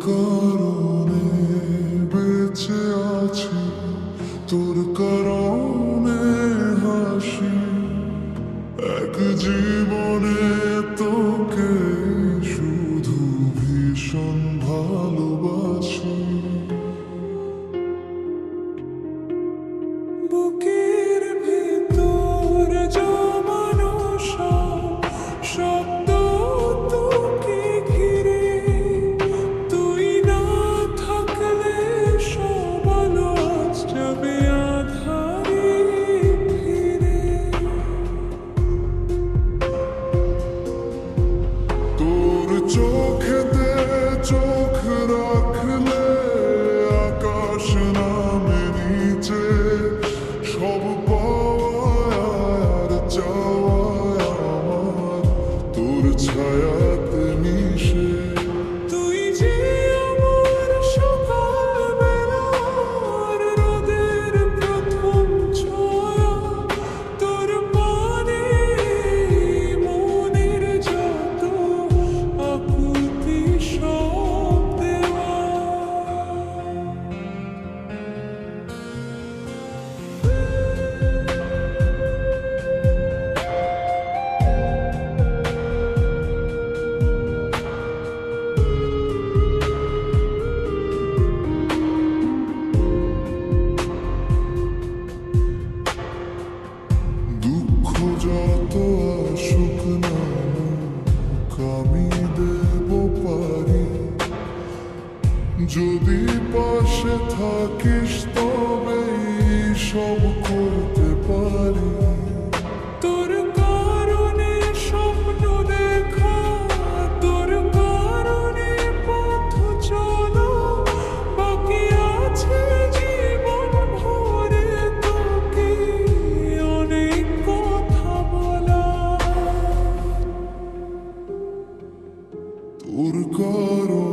কারণে বেঁচে আছি, তোর কারণে হাসি। এক জীবনে তোকে শুধু ভীষণ ভালোবাসি। বুকের ভেতর জমানো সব শব্দ তোকে ঘিরে, তুই না থাকলে সব আলো আজ যাবে আঁধারে ফিরে। তোর চোখেতে চোখ রাখলে আকাশ নামে নিচে, সব পাওয়ার চাওয়া আমার তোর ছায়াতে মিশে। তুই যে আমার সকালবেলার রোদের প্রথম ছোঁয়া, তোর পানে মনের যত আকুতি সব দেওয়া। দুঃখ যত আসুক না আমি দেব পারি, যদি পাশে থাকিস তবেই সব করতে পারি। তোর কারণে স্বপ্ন দেখা, তোর কারণে পথ চলা, বাকি আছে জীবন ভরে তোকে অনেক কথা বলা। তোর কারণে